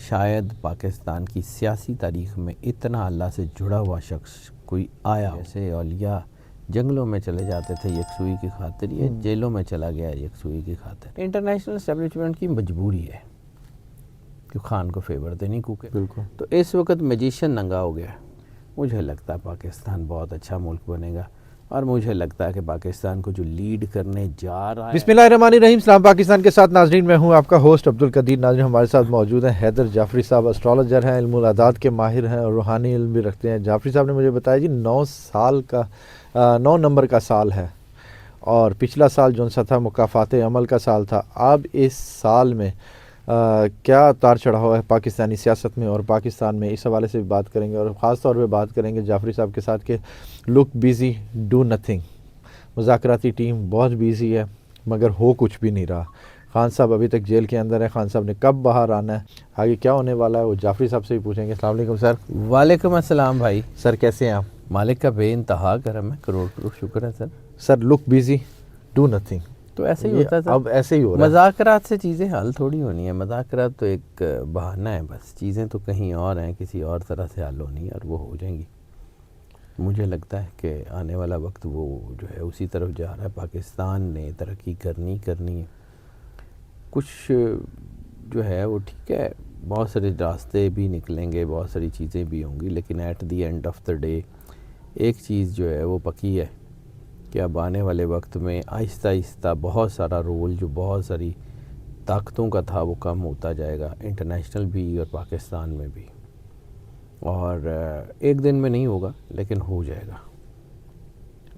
شاید پاکستان کی سیاسی تاریخ میں اتنا اللہ سے جڑا ہوا شخص کوئی آیا ہو. جیسے اولیاء جنگلوں میں چلے جاتے تھے یکسوئی کی خاطر، یہ جیلوں میں چلا گیا یکسوئی کی خاطر. انٹرنیشنل اسٹیبلشمنٹ کی مجبوری ہے کہ خان کو فیور دینی کوکے. بالکل. تو اس وقت میجیشین ننگا ہو گیا. مجھے لگتا ہے پاکستان بہت اچھا ملک بنے گا، اور مجھے لگتا ہے کہ پاکستان کو جو لیڈ کرنے جا رہا ہے. بسم اللہ الرحمن الرحیم. سلام پاکستان کے ساتھ ناظرین، میں ہوں آپ کا ہوسٹ عبدالقدیر. ناظرین ہمارے ساتھ موجود ہیں حیدر جعفری صاحب، اسٹرالوجر ہیں، علم الاعداد کے ماہر ہیں اور روحانی علم بھی رکھتے ہیں. جعفری صاحب نے مجھے بتایا جی 9 نمبر کا سال ہے، اور پچھلا سال جو سا تھا مکافات عمل کا سال تھا. اب اس سال میں کیا اتار چڑھاؤ ہے پاکستانی سیاست میں اور پاکستان میں، اس حوالے سے بھی بات کریں گے. اور خاص طور پہ بات کریں گے جعفری صاحب کے ساتھ کہ لک بیزی ڈو نتھنگ. مذاکراتی ٹیم بہت بیزی ہے مگر ہو کچھ بھی نہیں رہا. خان صاحب ابھی تک جیل کے اندر ہے. خان صاحب نے کب باہر آنا ہے، آگے کیا ہونے والا ہے، وہ جعفری صاحب سے ہی پوچھیں گے. السلام علیکم سر. وعلیکم السلام بھائی. سر کیسے ہیں آپ؟ مالک کا بے انتہا کرم ہے، کروڑ کروڑ شکر ہے سر. سر لک بیزی ڈو نتھنگ، تو ایسے ہی ہوتا ہے سر. اب ایسے ہی ہو رہا ہے. مذاکرات سے چیزیں حل تھوڑی ہونی ہیں. مذاکرات تو ایک بہانہ ہے بس. چیزیں تو کہیں اور ہیں، کسی اور طرح سے حل ہونی ہے، اور وہ ہو جائیں گی. مجھے لگتا ہے کہ آنے والا وقت وہ جو ہے اسی طرف جا رہا ہے. پاکستان نے ترقی کرنی ہے. کچھ جو ہے وہ ٹھیک ہے، بہت سارے راستے بھی نکلیں گے، بہت ساری چیزیں بھی ہوں گی، لیکن at the end of the day ایک چیز جو ہے وہ پکی ہے کہ اب آنے والے وقت میں آہستہ آہستہ بہت سارا رول جو بہت ساری طاقتوں کا تھا وہ کم ہوتا جائے گا، انٹرنیشنل بھی اور پاکستان میں بھی. اور ایک دن میں نہیں ہوگا لیکن ہو جائے گا.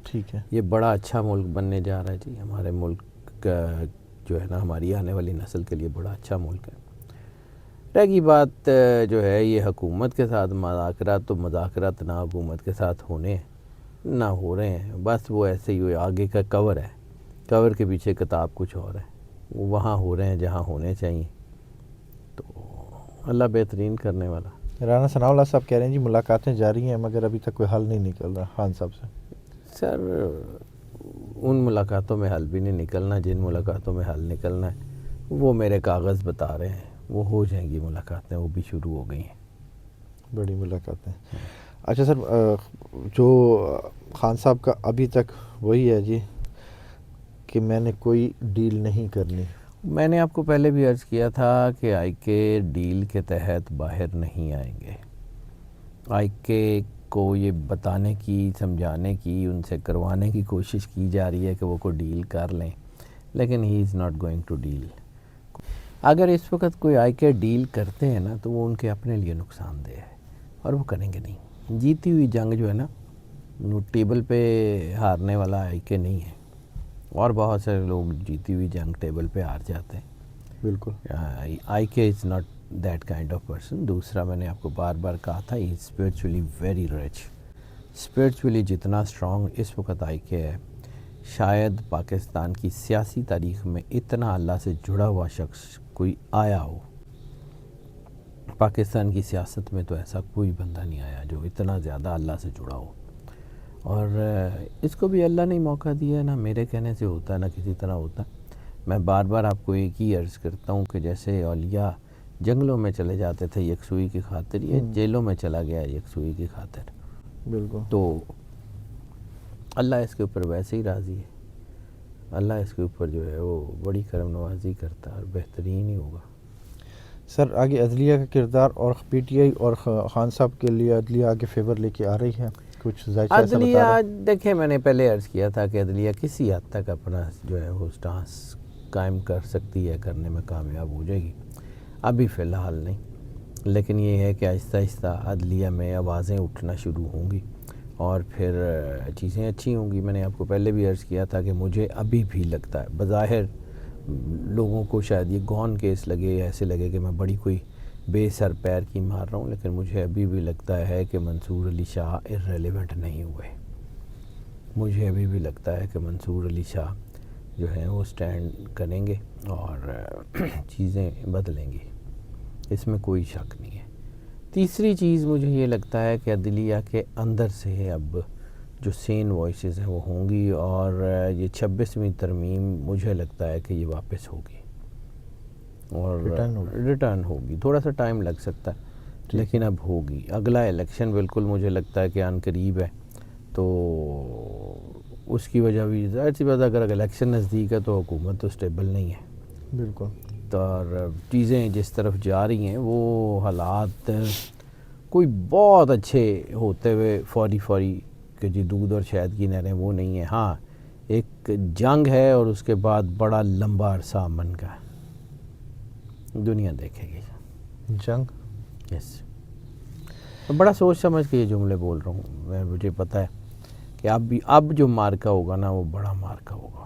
ٹھیک ہے. یہ بڑا اچھا ملک بننے جا رہا ہے جی. ہمارے ملک کا جو ہے نا، ہماری آنے والی نسل کے لیے بڑا اچھا ملک ہے. رہ گی بات جو ہے یہ حکومت کے ساتھ مذاکرات، تو مذاکرات نہ حکومت کے ساتھ ہونے ہیں نہ ہو رہے ہیں. بس وہ ایسے ہی آگے کا کور ہے، کور کے پیچھے کتاب کچھ اور ہے. وہ وہاں ہو رہے ہیں جہاں ہونے چاہیے. تو اللہ بہترین کرنے والا. رانا ثناء اللہ صاحب کہہ رہے ہیں جی ملاقاتیں جاری ہیں مگر ابھی تک کوئی حل نہیں نکل رہا خان صاحب سے. سر ان ملاقاتوں میں حل بھی نہیں نکلنا. جن ملاقاتوں میں حل نکلنا ہے وہ میرے کاغذ بتا رہے ہیں، وہ ہو جائیں گی ملاقاتیں. وہ بھی شروع ہو گئی ہیں، بڑی ملاقاتیں. اچھا سر، جو خان صاحب کا ابھی تک وہی ہے جی کہ میں نے کوئی ڈیل نہیں کرنی. میں نے آپ کو پہلے بھی عرض کیا تھا کہ آئی کے ڈیل کے تحت باہر نہیں آئیں گے. آئی کے کو یہ بتانے کی، سمجھانے کی، ان سے کروانے کی کوشش کی جا رہی ہے کہ وہ کوئی ڈیل کر لیں، لیکن he is not going to deal. اگر اس وقت کوئی آئی کے ڈیل کرتے ہیں نا تو وہ ان کے اپنے لیے نقصان دہ ہے، اور وہ کریں گے نہیں. جیتی ہوئی جنگ جو ہے نا، ٹیبل پہ ہارنے والا آئی کے نہیں ہے. اور بہت سارے لوگ جیتی ہوئی جنگ ٹیبل پہ ہار جاتے ہیں. بالکل. آئی کے is not that kind of person. دوسرا میں نے آپ کو بار بار کہا تھا، ہی اسپرچولی ویری رچ. اسپرچولی جتنا اسٹرانگ اس وقت آئی کے ہے، شاید پاکستان کی سیاسی تاریخ میں اتنا اللہ سے جڑا ہوا شخص کوئی آیا ہو. پاکستان کی سیاست میں تو ایسا کوئی بندہ نہیں آیا جو اتنا زیادہ اللہ سے جڑا ہو. اور اس کو بھی اللہ نے موقع دیا ہے، نہ میرے کہنے سے ہوتا ہے نہ کسی طرح ہوتا. میں بار بار آپ کو ایک ہی عرض کرتا ہوں کہ جیسے اولیاء جنگلوں میں چلے جاتے تھے یکسوئی کی خاطر، یہ جیلوں میں چلا گیا یکسوئی کی خاطر. بالکل. تو اللہ اس کے اوپر ویسے ہی راضی ہے. اللہ اس کے اوپر جو ہے وہ بڑی کرم نوازی کرتا ہے، اور بہترین ہی ہوگا. سر آگے عدلیہ کا کردار اور پی ٹی آئی اور خان صاحب کے لیے عدلیہ آگے فیور لے کے آ رہی ہے، کچھ ذائقہ ایسا بتا عدلیہ رہا ہے؟ دیکھیں، میں نے پہلے عرض کیا تھا کہ عدلیہ کسی حد تک اپنا جو ہے وہ سٹانس قائم کر سکتی ہے، کرنے میں کامیاب ہو جائے گی. ابھی فی الحال نہیں، لیکن یہ ہے کہ آہستہ آہستہ عدلیہ میں آوازیں اٹھنا شروع ہوں گی اور پھر چیزیں اچھی ہوں گی. میں نے آپ کو پہلے بھی عرض کیا تھا کہ مجھے ابھی بھی لگتا ہے، بظاہر لوگوں کو شاید یہ گون کیس لگے، ایسے لگے کہ میں بڑی کوئی بے سر پیر کی مار رہا ہوں، لیکن مجھے ابھی بھی لگتا ہے کہ منصور علی شاہ ارریلیونٹ نہیں ہوئے. مجھے ابھی بھی لگتا ہے کہ منصور علی شاہ جو ہیں وہ سٹینڈ کریں گے اور چیزیں بدلیں گی، اس میں کوئی شک نہیں ہے. تیسری چیز مجھے یہ لگتا ہے کہ عدلیہ کے اندر سے اب جو سین وائسز ہیں وہ ہوں گی، اور یہ 26ویں ترمیم مجھے لگتا ہے کہ یہ واپس ہوگی. اور ریٹرن ریٹرن ہوگی. تھوڑا سا ٹائم لگ سکتا ہے لیکن اب ہوگی. اگلا الیکشن بالکل مجھے لگتا ہے کہ عن قریب ہے, تو اس کی وجہ بھی ظاہر سی بات ہے, اگر الیکشن نزدیک ہے تو حکومت تو اسٹیبل نہیں ہے. بالکل. تو اور چیزیں جس طرف جا رہی ہیں وہ حالات کوئی بہت اچھے ہوتے ہوئے فوری کہ جی دودھ اور شہد کی نہریں وہ نہیں ہیں. ہاں ایک جنگ ہے اور اس کے بعد بڑا لمبا عرصہ امن کا ہے, دنیا دیکھے گی جنگ. یس, بڑا سوچ سمجھ کے یہ جملے بول رہا ہوں. مجھے پتہ ہے کہ اب جو مارکا ہوگا نا وہ بڑا مارکا ہوگا.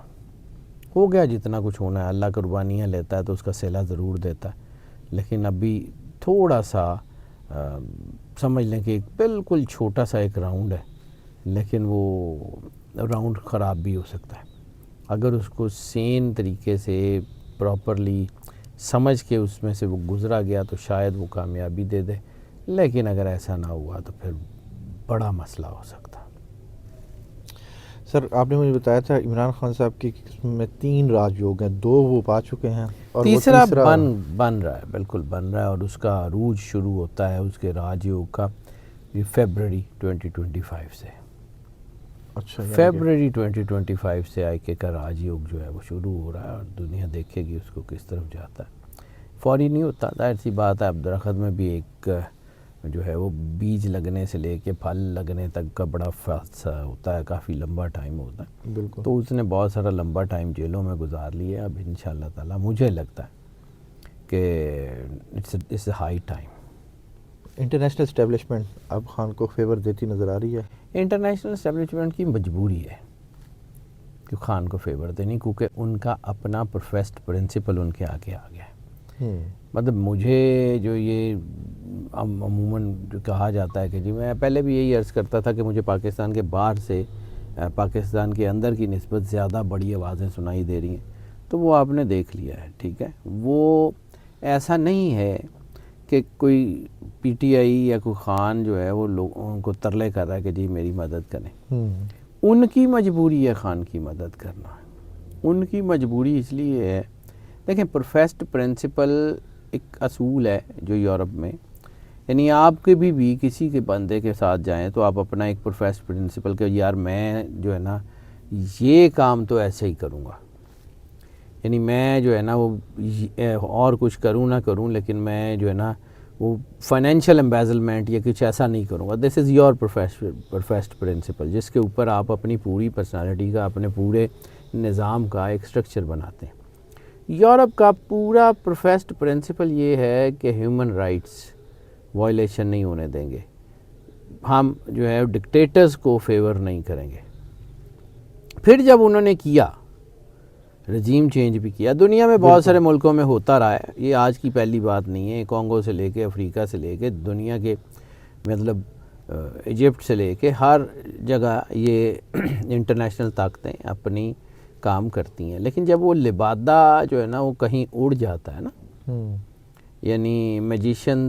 ہو گیا جتنا کچھ ہونا ہے, اللہ قربانیاں لیتا ہے تو اس کا صلہ ضرور دیتا ہے, لیکن ابھی تھوڑا سا سمجھ لیں کہ ایک بالکل چھوٹا سا ایک راؤنڈ ہے, لیکن وہ راؤنڈ خراب بھی ہو سکتا ہے اگر اس کو سین طریقے سے پراپرلی سمجھ کے اس میں سے وہ گزرا گیا تو شاید وہ کامیابی دے دے, لیکن اگر ایسا نہ ہوا تو پھر بڑا مسئلہ ہو سکتا. سر آپ نے مجھے بتایا تھا عمران خان صاحب کی میں 3 راج یوگ ہیں, 2 وہ پا چکے ہیں اور تیسرا بن رہا ہے, بالکل بن رہا ہے, اور اس کا عروج شروع ہوتا ہے اس کے راج یوگ کا فیبرری 2025 سے. اچھا, فیبرری 2025 سے آئی کے کا راج یوگ جو ہے وہ شروع ہو رہا ہے, اور دنیا دیکھے گی اس کو کس طرف جاتا ہے. فوری نہیں ہوتا, ظاہر سی بات ہے. اب درخت میں بھی ایک جو ہے وہ بیج لگنے سے لے کے پھل لگنے تک کا بڑا فاصلہ ہوتا ہے, کافی لمبا ٹائم ہوتا ہے. بالکل. تو اس نے بہت سارا لمبا ٹائم جیلوں میں گزار لیا ہے. اب انشاءاللہ تعالی مجھے لگتا ہے کہ it's a high time. International establishment اب خان کو فیور دیتی نظر آ رہی ہے. انٹرنیشنل اسٹیبلشمنٹ کی مجبوری ہے کہ خان کو فیور دینی, کیونکہ ان کا اپنا پروفیسڈ پرنسپل ان کے آگے آ گیا ہے. مطلب مجھے جو یہ عموماً جو کہا جاتا ہے کہ جی, میں پہلے بھی یہی عرض کرتا تھا کہ مجھے پاکستان کے باہر سے پاکستان کے اندر کی نسبت زیادہ بڑی آوازیں سنائی دے رہی ہیں, تو وہ آپ نے دیکھ لیا ہے. ٹھیک ہے, وہ ایسا نہیں ہے کہ کوئی پی ٹی آئی یا کوئی خان جو ہے وہ لوگوں کو ترلے کر رہا ہے کہ جی میری مدد کریں. ان کی مجبوری ہے خان کی مدد کرنا. ان کی مجبوری اس لیے ہے, دیکھیں پروفیسڈ پرنسپل ایک اصول ہے جو یورپ میں, یعنی آپ کے بھی کسی کے بندے کے ساتھ جائیں تو آپ اپنا ایک پروفیسڈ پرنسپل کہ یار میں جو ہے نا یہ کام تو ایسے ہی کروں گا, یعنی میں جو ہے نا وہ اور کچھ کروں نہ کروں, لیکن میں جو ہے نا وہ فائنینشیل امبیزلمنٹ یا کچھ ایسا نہیں کروں گا. دس از یور پروفیسڈ پرنسپل, جس کے اوپر آپ اپنی پوری پرسنالٹی کا, اپنے پورے نظام کا ایک سٹرکچر بناتے ہیں. یورپ کا پورا پروفیسڈ پرنسپل یہ ہے کہ ہیومن رائٹس وائلیشن نہیں ہونے دیں گے, ہم جو ہے ڈکٹیٹرز کو فیور نہیں کریں گے. پھر جب انہوں نے کیا, رجیم چینج بھی کیا, دنیا میں بہت سارے ملکوں میں ہوتا رہا ہے, یہ آج کی پہلی بات نہیں ہے. کانگو سے لے کے افریقہ سے لے کے دنیا کے مطلب ایجپٹ سے لے کے ہر جگہ یہ انٹرنیشنل طاقتیں اپنی کام کرتی ہیں. لیکن جب وہ لبادہ جو ہے نا وہ کہیں اڑ جاتا ہے نا, یعنی میجیشین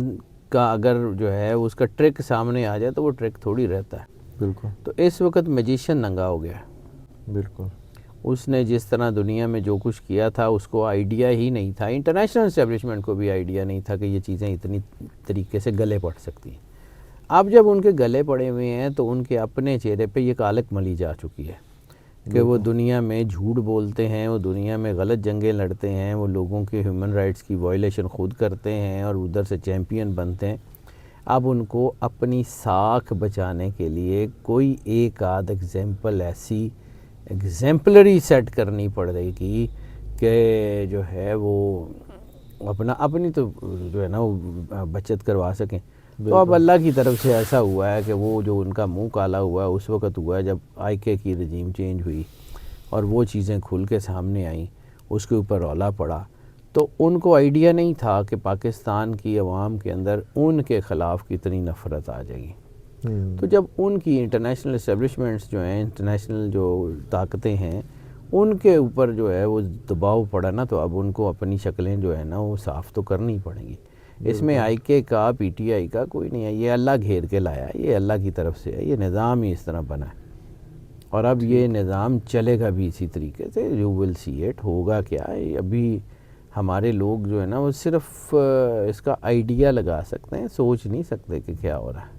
کا اگر جو ہے اس کا ٹرک سامنے آ جائے تو وہ ٹرک تھوڑی رہتا ہے. بالکل. تو اس وقت میجیشین ننگا ہو گیا ہے. بالکل. اس نے جس طرح دنیا میں جو کچھ کیا تھا اس کو آئیڈیا ہی نہیں تھا, انٹرنیشنل اسٹیبلشمنٹ کو بھی آئیڈیا نہیں تھا کہ یہ چیزیں اتنی طریقے سے گلے پڑ سکتی ہیں. اب جب ان کے گلے پڑے ہوئے ہیں تو ان کے اپنے چہرے پہ یہ کالک ملی جا چکی ہے کہ وہ دنیا میں جھوٹ بولتے ہیں, وہ دنیا میں غلط جنگیں لڑتے ہیں, وہ لوگوں کے ہیومن رائٹس کی وائلیشن خود کرتے ہیں اور ادھر سے چیمپئن بنتے ہیں. اب ان کو اپنی ساکھ بچانے کے لیے کوئی ایک آدھ ایگزامپل ایسی ایگزامپلری سیٹ کرنی پڑ رہی گی کہ جو ہے وہ اپنی تو جو ہے نا وہ بچت کروا سکیں. تو اب اللہ کی طرف سے ایسا ہوا ہے کہ وہ جو ان کا منہ کالا ہوا ہے اس وقت ہوا ہے جب آئی کے کی رجیم چینج ہوئی اور وہ چیزیں کھل کے سامنے آئیں, اس کے اوپر رولا پڑا. تو ان کو آئیڈیا نہیں تھا کہ پاکستان کی عوام کے اندر ان کے خلاف کتنی نفرت آ جائے گی. تو جب ان کی انٹرنیشنل اسٹیبلشمنٹس جو ہیں, انٹرنیشنل جو طاقتیں ہیں, ان کے اوپر جو ہے وہ دباؤ پڑا نا, تو اب ان کو اپنی شکلیں جو ہے نا وہ صاف تو کرنی پڑیں گی. اس میں آئی کے کا پی ٹی آئی کا کوئی نہیں ہے, یہ اللہ گھیر کے لایا ہے, یہ اللہ کی طرف سے ہے, یہ نظام ہی اس طرح بنا ہے. اور اب یہ نظام چلے گا بھی اسی طریقے سے. یو ول سی اٹ, ہوگا کیا, ابھی ہمارے لوگ جو ہے نا وہ صرف اس کا آئیڈیا لگا سکتے ہیں, سوچ نہیں سکتے کہ کیا ہو رہا ہے.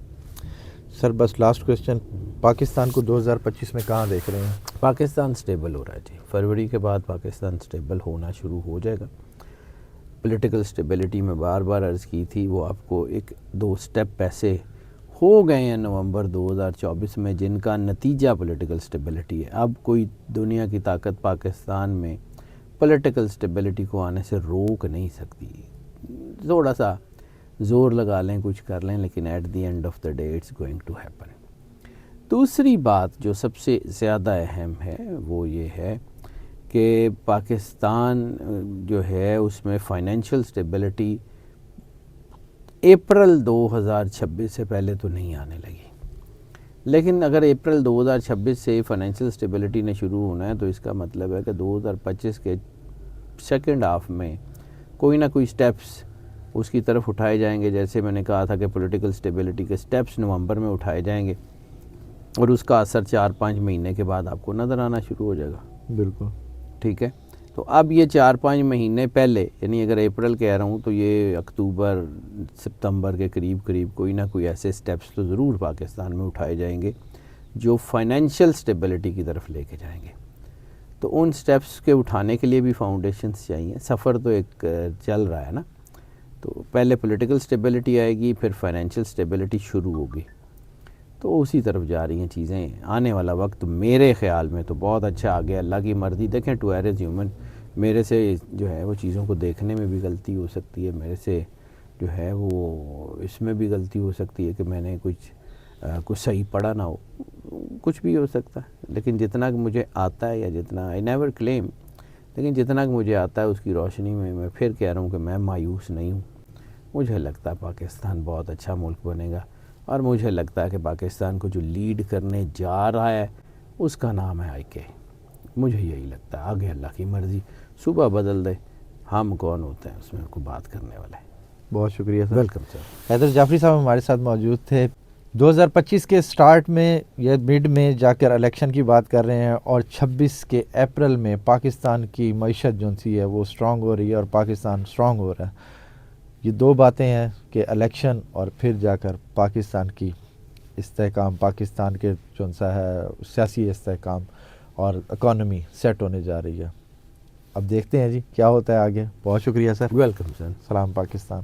سر بس لاسٹ کویسچن, پاکستان کو 2025 میں کہاں دیکھ رہے ہیں؟ پاکستان سٹیبل ہو رہا ہے جی. فروری کے بعد پاکستان سٹیبل ہونا شروع ہو جائے گا. پولیٹیکل سٹیبلٹی میں بار بار عرض کی تھی, وہ آپ کو 1-2 سٹیپ ایسے ہو گئے ہیں نومبر 2024 میں جن کا نتیجہ پولیٹیکل سٹیبلٹی ہے. اب کوئی دنیا کی طاقت پاکستان میں پولیٹیکل سٹیبلٹی کو آنے سے روک نہیں سکتی. تھوڑا سا زور لگا لیں, کچھ کر لیں, لیکن at the end of the day it's going to happen. دوسری بات جو سب سے زیادہ اہم ہے وہ یہ ہے کہ پاکستان جو ہے اس میں فائنینشیل سٹیبلٹی اپریل 2026 سے پہلے تو نہیں آنے لگی. لیکن اگر اپریل 2026 سے فائنینشیل سٹیبلٹی نے شروع ہونا ہے تو اس کا مطلب ہے کہ 2025 کے سیکنڈ ہاف میں کوئی نہ کوئی سٹیپس اس کی طرف اٹھائے جائیں گے. جیسے میں نے کہا تھا کہ پولیٹیکل سٹیبلٹی کے سٹیپس نومبر میں اٹھائے جائیں گے اور اس کا اثر 4-5 مہینے کے بعد آپ کو نظر آنا شروع ہو جائے گا. بالکل ٹھیک ہے. تو اب یہ 4-5 مہینے پہلے, یعنی اگر اپریل کہہ رہا ہوں تو یہ اکتوبر ستمبر کے قریب کوئی نہ کوئی ایسے سٹیپس تو ضرور پاکستان میں اٹھائے جائیں گے جو فائنینشیل سٹیبلٹی کی طرف لے کے جائیں گے. تو ان سٹیپس کے اٹھانے کے لیے بھی فاؤنڈیشنز چاہیے. سفر تو ایک چل رہا ہے نا. تو پہلے پولیٹیکل سٹیبلٹی آئے گی, پھر فائنینشیل سٹیبلٹی شروع ہوگی. تو اسی طرف جا رہی ہیں چیزیں. آنے والا وقت میرے خیال میں تو بہت اچھا آ گیا, اللہ کی مرضی. دیکھیں ٹو ایرز ہیومن, میرے سے جو ہے وہ چیزوں کو دیکھنے میں بھی غلطی ہو سکتی ہے, میرے سے جو ہے وہ اس میں بھی غلطی ہو سکتی ہے کہ میں نے کچھ صحیح پڑھا نہ ہو, کچھ بھی ہو سکتا ہے. لیکن جتنا کہ مجھے آتا ہے, یا جتنا آئی نیور کلیم, لیکن جتنا کہ مجھے آتا ہے اس کی روشنی میں پھر کہہ رہا ہوں کہ میں مایوس نہیں ہوں. مجھے لگتا ہے پاکستان بہت اچھا ملک بنے گا, اور مجھے لگتا ہے کہ پاکستان کو جو لیڈ کرنے جا رہا ہے اس کا نام ہے IK. مجھے یہی لگتا ہے. آگے اللہ کی مرضی, صبح بدل دے, ہم کون ہوتے ہیں اس میں کو بات کرنے والے. بہت شکریہ sir. Welcome sir. Haider Jafri صاحب ہمارے ساتھ موجود تھے. 2025 کے سٹارٹ میں یا مڈ میں جا کر الیکشن کی بات کر رہے ہیں, اور 26 کے اپریل میں پاکستان کی معیشت جو سی ہے وہ سٹرانگ ہو رہی ہے اور پاکستان سٹرانگ ہو رہا ہے. یہ 2 باتیں ہیں کہ الیکشن اور پھر جا کر پاکستان کی استحکام, پاکستان کے جو سا ہے سیاسی استحکام اور اکانومی سیٹ ہونے جا رہی ہے. اب دیکھتے ہیں جی کیا ہوتا ہے آگے. بہت شکریہ سر. ویلکم سر. سلام پاکستان.